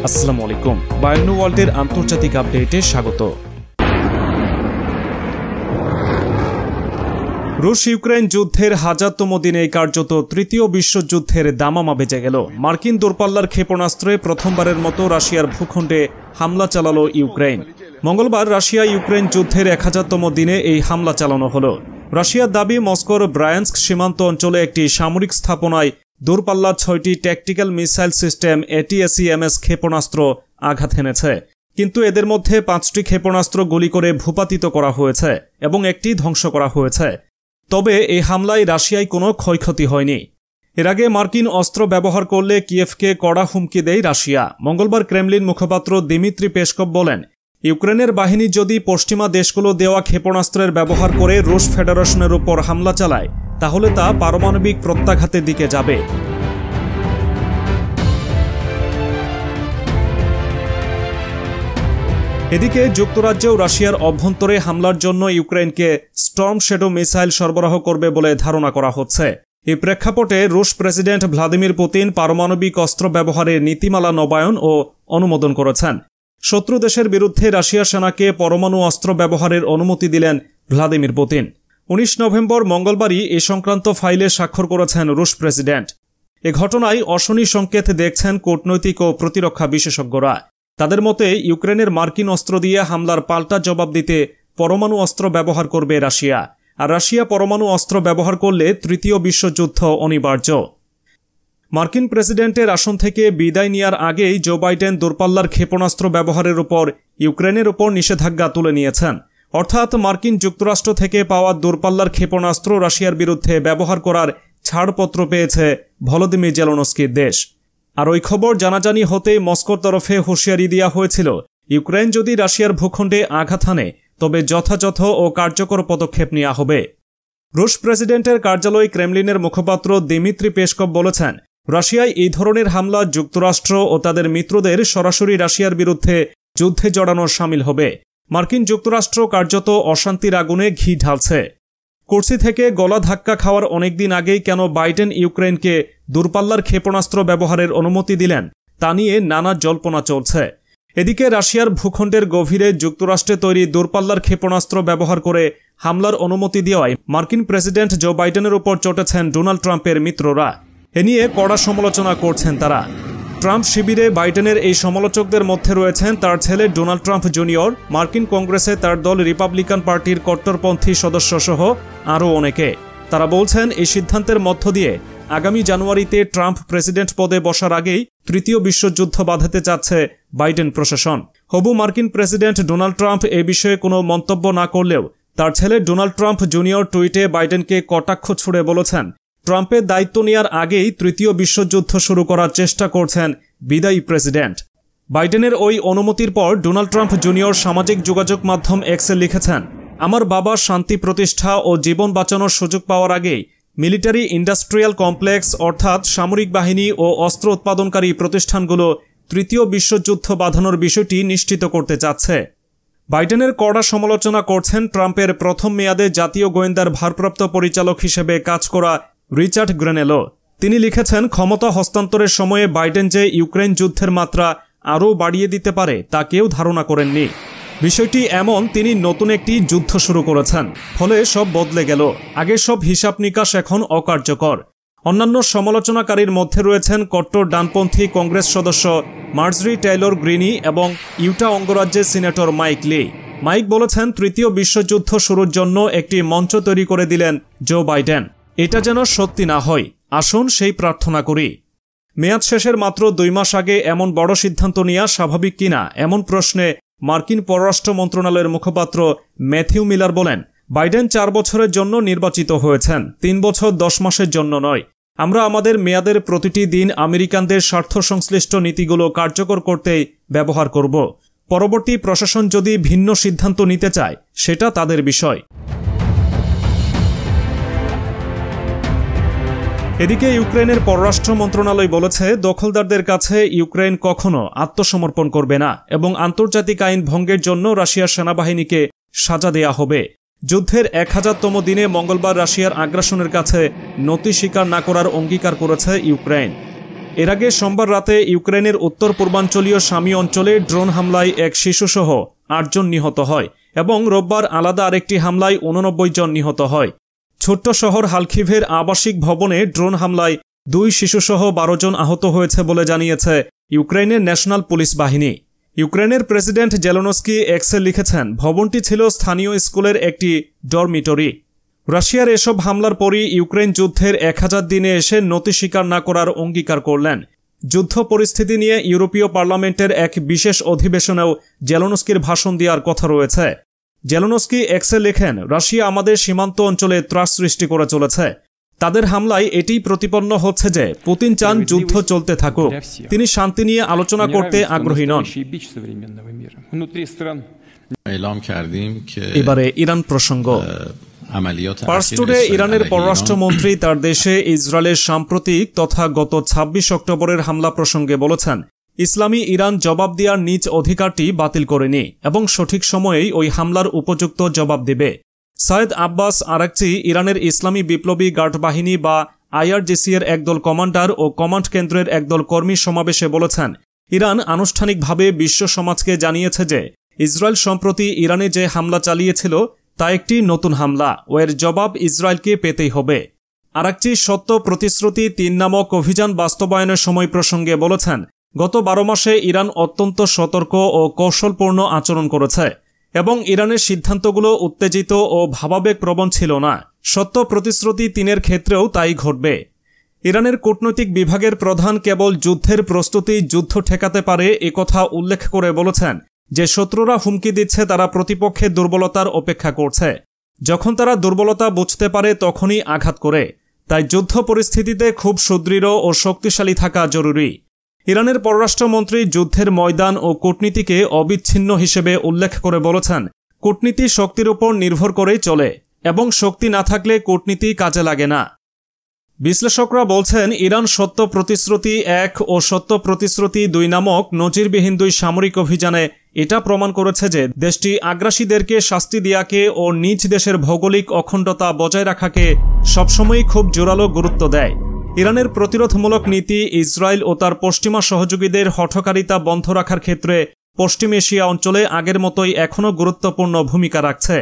আসসালামু আলাইকুম। বায়ান্নু ওয়ার্ল্ডের আন্তর্জাতিক আপডেটে স্বাগত। রুশ ইউক্রেন যুদ্ধের 1000তম দিনে কার্যত তৃতীয় বিশ্বযুদ্ধের দামামা বেজে গেল। মার্কিন দূরপাল্লার ক্ষেপণাস্ত্রে প্রথমবারের মতো রাশিয়ার ভূখণ্ডে হামলা চালালো ইউক্রেন। মঙ্গলবার রাশিয়া ইউক্রেন যুদ্ধের 1000তম দিনে এই হামলা চালানো হলো। রাশিয়ার দাবি, মস্কোর ব্রায়ান্স্ক সীমান্ত অঞ্চলে একটি সামরিক স্থাপনায় দূরপাল্লার 6টি ট্যাকটিক্যাল মিসাইল সিস্টেম ATACMS ক্ষেপণাস্ত্র আঘাত হেনেছে, কিন্তু এদের মধ্যে 5টি ক্ষেপণাস্ত্র গুলি করে ভূপাতিত করা হয়েছে এবং একটি ধ্বংস করা হয়েছে। তবে এই হামলায় রাশিয়ায় কোনো ক্ষয়ক্ষতি হয়নি। এর আগে মার্কিন অস্ত্র ব্যবহার করলে কিয়েভকে কড়া হুমকি দেয় রাশিয়া। মঙ্গলবার ক্রেমলিন মুখপাত্র দিমিত্রি পেসকভ বলেন, ইউক্রেনের বাহিনী যদি পশ্চিমা দেশগুলো দেওয়া ক্ষেপণাস্ত্রের ব্যবহার করে রুশ ফেডারেশনের উপর হামলা চালায়, তাহলে তা পারমাণবিক প্রত্যাঘাতের দিকে যাবে। এদিকে যুক্তরাজ্যও রাশিয়ার অভ্যন্তরে হামলার জন্য ইউক্রেনকে স্টর্ম শ্যাডো মিসাইল সরবরাহ করবে বলে ধারণা করা হচ্ছে। এই প্রেক্ষাপটে রুশ প্রেসিডেন্ট ভ্লাদিমির পুতিন পারমাণবিক অস্ত্র ব্যবহারের নীতিমালা নবায়ন ও অনুমোদন করেছেন। শত্রু দেশের বিরুদ্ধে রাশিয়া সেনাকে পরমাণু অস্ত্র ব্যবহারের অনুমতি দিলেন ভ্লাদিমির পুতিন। 19 নভেম্বর মঙ্গলবারই এ সংক্রান্ত ফাইলে স্বাক্ষর করেছেন রুশ প্রেসিডেন্ট। এ ঘটনায় অশনি সংকেত দেখছেন কূটনৈতিক ও প্রতিরক্ষা বিশেষজ্ঞরা। তাদের মতে ইউক্রেনের মার্কিন অস্ত্র দিয়ে হামলার পাল্টা জবাব দিতে পরমাণু অস্ত্র ব্যবহার করবে রাশিয়া, আর রাশিয়া পরমাণু অস্ত্র ব্যবহার করলে তৃতীয় বিশ্বযুদ্ধ অনিবার্য। মার্কিন প্রেসিডেন্টের আসন থেকে বিদায় নেওয়ার আগেই জো বাইডেন দূরপাল্লার ক্ষেপণাস্ত্র ব্যবহারের উপর ইউক্রেনের উপর নিষেধাজ্ঞা তুলে নিয়েছেন। অর্থাৎ মার্কিন যুক্তরাষ্ট্র থেকে পাওয়া দূরপাল্লার ক্ষেপণাস্ত্র রাশিয়ার বিরুদ্ধে ব্যবহার করার ছাড়পত্র পেয়েছে ভলোদিমির জেলেনস্কির দেশ। আর ওই খবর জানাজানি হতেই মস্কোর তরফে হুঁশিয়ারি দেওয়া হয়েছিল, ইউক্রেন যদি রাশিয়ার ভূখণ্ডে আঘাত হানে তবে যথাযথ ও কার্যকর পদক্ষেপ নেওয়া হবে। রুশ প্রেসিডেন্টের কার্যালয় ক্রেমলিনের মুখপাত্র দিমিত্রি পেসকভ বলেছেন, রাশিয়ায় এই ধরনের হামলা যুক্তরাষ্ট্র ও তাদের মিত্রদের সরাসরি রাশিয়ার বিরুদ্ধে যুদ্ধে জড়ানোর শামিল হবে। মার্কিন যুক্তরাষ্ট্র কার্যত অশান্তির আগুনে ঘি ঢালছে। কুর্সি থেকে গলা ধাক্কা খাওয়ার অনেকদিন আগেই কেন বাইডেন ইউক্রেনকে দূরপাল্লার ক্ষেপণাস্ত্র ব্যবহারের অনুমতি দিলেন, তা নিয়ে নানা জল্পনা চলছে। এদিকে রাশিয়ার ভূখণ্ডের গভীরে যুক্তরাষ্ট্রে তৈরি দূরপাল্লার ক্ষেপণাস্ত্র ব্যবহার করে হামলার অনুমতি দেওয়ায় মার্কিন প্রেসিডেন্ট জো বাইডেনের উপর চটেছেন ডোনাল্ড ট্রাম্পের মিত্ররা। এ নিয়ে কড়া সমালোচনা করছেন তারা। ট্রাম্প শিবিরে বাইডেনের এই সমালোচকদের মধ্যে রয়েছেন তার ছেলে ডোনাল্ড ট্রাম্প জুনিয়র, মার্কিন কংগ্রেসে তার দল রিপাবলিকান পার্টির কট্টরপন্থী সদস্য সহ আরও অনেকে। তারা বলছেন, এই সিদ্ধান্তের মধ্য দিয়ে আগামী জানুয়ারিতে ট্রাম্প প্রেসিডেন্ট পদে বসার আগেই তৃতীয় বিশ্বযুদ্ধ বাঁধাতে চাচ্ছে বাইডেন প্রশাসন। হবু মার্কিন প্রেসিডেন্ট ডোনাল্ড ট্রাম্প এ বিষয়ে কোনো মন্তব্য না করলেও তার ছেলে ডোনাল্ড ট্রাম্প জুনিয়র টুইটে বাইডেনকে কটাক্ষ ছুড়ে বলেছেন, ট্রাম্পের দায়িত্ব নেওয়ার আগেই তৃতীয় বিশ্বযুদ্ধ শুরু করার চেষ্টা করছেন বিদায়ী প্রেসিডেন্ট। বাইডেনের ওই অনুমতির পর ডোনাল্ড ট্রাম্প জুনিয়র সামাজিক যোগাযোগ মাধ্যম এক্সে লিখেছেন, আমার বাবা শান্তি প্রতিষ্ঠা ও জীবন বাঁচানোর সুযোগ পাওয়ার আগেই মিলিটারি ইন্ডাস্ট্রিয়াল কমপ্লেক্স অর্থাৎ সামরিক বাহিনী ও অস্ত্র উৎপাদনকারী প্রতিষ্ঠানগুলো তৃতীয় বিশ্বযুদ্ধ বাঁধানোর বিষয়টি নিশ্চিত করতে চাচ্ছে। বাইডেনের কড়া সমালোচনা করছেন ট্রাম্পের প্রথম মেয়াদে জাতীয় গোয়েন্দার ভারপ্রাপ্ত পরিচালক হিসেবে কাজ করা রিচার্ড গ্রেনেলো। তিনি লিখেছেন, ক্ষমতা হস্তান্তরের সময়ে বাইডেন যে ইউক্রেন যুদ্ধের মাত্রা আরও বাড়িয়ে দিতে পারে তা কেউ ধারণা করেননি। বিষয়টি এমন, তিনি নতুন একটি যুদ্ধ শুরু করেছেন, ফলে সব বদলে গেল। আগের সব হিসাব নিকাশ এখন অকার্যকর। অন্যান্য সমালোচনাকারীর মধ্যে রয়েছেন কট্টর ডানপন্থী কংগ্রেস সদস্য মার্জরি টেইলর গ্রিনি এবং ইউটা অঙ্গরাজ্যের সিনেটর মাইক লি। মাইক বলেছেন, তৃতীয় বিশ্বযুদ্ধ শুরুর জন্য একটি মঞ্চ তৈরি করে দিলেন জো বাইডেন। এটা যেন সত্যি না হয়, আসুন সেই প্রার্থনা করি। মেয়াদ শেষের মাত্র 2 মাস আগে এমন বড় সিদ্ধান্ত নেওয়া স্বাভাবিক কিনা এমন প্রশ্নে মার্কিন পররাষ্ট্র মন্ত্রণালয়ের মুখপাত্র ম্যাথিউ মিলার বলেন, বাইডেন 4 বছরের জন্য নির্বাচিত হয়েছেন, 3 বছর 10 মাসের জন্য নয়। আমরা আমাদের মেয়াদের প্রতিটি দিন আমেরিকানদের স্বার্থ সংশ্লিষ্ট নীতিগুলো কার্যকর করতেই ব্যবহার করব। পরবর্তী প্রশাসন যদি ভিন্ন সিদ্ধান্ত নিতে চায় সেটা তাদের বিষয়। এদিকে ইউক্রেনের পররাষ্ট্র মন্ত্রণালয় বলেছে, দখলদারদের কাছে ইউক্রেন কখনো আত্মসমর্পণ করবে না এবং আন্তর্জাতিক আইন ভঙ্গের জন্য রাশিয়ার সেনাবাহিনীকে সাজা দেয়া হবে। যুদ্ধের 1000তম দিনে মঙ্গলবার রাশিয়ার আগ্রাসনের কাছে নতি স্বীকার না করার অঙ্গীকার করেছে ইউক্রেন। এর আগে সোমবার রাতে ইউক্রেনের উত্তর পূর্বাঞ্চলীয় শামি অঞ্চলে ড্রোন হামলায় এক শিশুসহ ৮ জন নিহত হয় এবং রোববার আলাদা আরেকটি হামলায় ৮৯ জন নিহত হয়। ছোট্ট শহর হালকিভের আবাসিক ভবনে ড্রোন হামলায় 2 শিশুসহ 12 জন আহত হয়েছে বলে জানিয়েছে ইউক্রেনের ন্যাশনাল পুলিশ বাহিনী। ইউক্রেনের প্রেসিডেন্ট জেলেনস্কি এক্সে লিখেছেন, ভবনটি ছিল স্থানীয় স্কুলের একটি ডরমিটরি। রাশিয়ার এসব হামলার পরই ইউক্রেন যুদ্ধের 1000 দিনে এসে নতি স্বীকার না করার অঙ্গীকার করলেন। যুদ্ধ পরিস্থিতি নিয়ে ইউরোপীয় পার্লামেন্টের এক বিশেষ অধিবেশনেও জেলেনস্কির ভাষণ দেওয়ার কথা রয়েছে। জেলেনস্কি এক্সে লেখেন, রাশিয়া আমাদের সীমান্ত অঞ্চলে ত্রাস সৃষ্টি করে চলেছে। তাদের হামলায় এটিই প্রতিপন্ন হচ্ছে যে পুতিন চান যুদ্ধ চলতে থাকুক, তিনি শান্তি নিয়ে আলোচনা করতে আগ্রহী নন। এবারে ইরান প্রসঙ্গ। পার্স টুডে ইরানের পররাষ্ট্রমন্ত্রী তার দেশে ইসরায়েলের সাম্প্রতিক তথা গত ২৬ অক্টোবরের হামলা প্রসঙ্গে বলেছেন, ইসলামী ইরান জবাব দেওয়ার নিজ অধিকারটি বাতিল করেনি এবং সঠিক সময়েই ওই হামলার উপযুক্ত জবাব দেবে। সৈয়দ আব্বাস আরাকচি ইরানের ইসলামী বিপ্লবী গার্ড বাহিনী বা আইআরজিসি এর একদল কমান্ডার ও কমান্ড কেন্দ্রের একদল কর্মী সমাবেশে বলেছেন, ইরান আনুষ্ঠানিকভাবে বিশ্ব সমাজকে জানিয়েছে যে ইসরায়েল সম্প্রতি ইরানে যে হামলা চালিয়েছিল তা একটি নতুন হামলা ও এর জবাব ইসরায়েলকে পেতেই হবে। আরাকচি সত্য প্রতিশ্রুতি ৩ নামক অভিযান বাস্তবায়নের সময় প্রসঙ্গে বলেছেন, গত ১২ মাসে ইরান অত্যন্ত সতর্ক ও কৌশলপূর্ণ আচরণ করেছে এবং ইরানের সিদ্ধান্তগুলো উত্তেজিত ও ভাবাবেগপ্রবণ ছিল না। সত্য প্রতিশ্রুতি ৩-এর ক্ষেত্রেও তাই ঘটবে। ইরানের কূটনৈতিক বিভাগের প্রধান কেবল যুদ্ধের প্রস্তুতি যুদ্ধ ঠেকাতে পারে একথা উল্লেখ করে বলেছেন যে শত্রুরা হুমকি দিচ্ছে তারা প্রতিপক্ষের দুর্বলতার অপেক্ষা করছে, যখন তারা দুর্বলতা বুঝতে পারে তখনই আঘাত করে। তাই যুদ্ধ পরিস্থিতিতে খুব সুদৃঢ় ও শক্তিশালী থাকা জরুরি। ইরানের পররাষ্ট্রমন্ত্রী যুদ্ধের ময়দান ও কূটনীতিকে অবিচ্ছিন্ন হিসেবে উল্লেখ করে বলেছেন, কূটনীতি শক্তির উপর নির্ভর করেই চলে এবং শক্তি না থাকলে কূটনীতি কাজে লাগে না। বিশ্লেষকরা বলছেন, ইরান সত্য প্রতিশ্রুতি ১ ও সত্য প্রতিশ্রুতি ২ নামক নজিরবিহীন ২ সামরিক অভিযানে এটা প্রমাণ করেছে যে দেশটি আগ্রাসীদেরকে শাস্তি দেয়াকে ও নিজ দেশের ভৌগোলিক অখণ্ডতা বজায় রাখাকে সবসময়ই খুব জোরালো গুরুত্ব দেয়। ইরানের প্রতিরোধমূলক নীতি ইসরায়েল ও তার পশ্চিমা সহযোগীদের হঠকারিতা বন্ধ রাখার ক্ষেত্রে পশ্চিম এশিয়া অঞ্চলে আগের মতোই এখনও গুরুত্বপূর্ণ ভূমিকা রাখছে।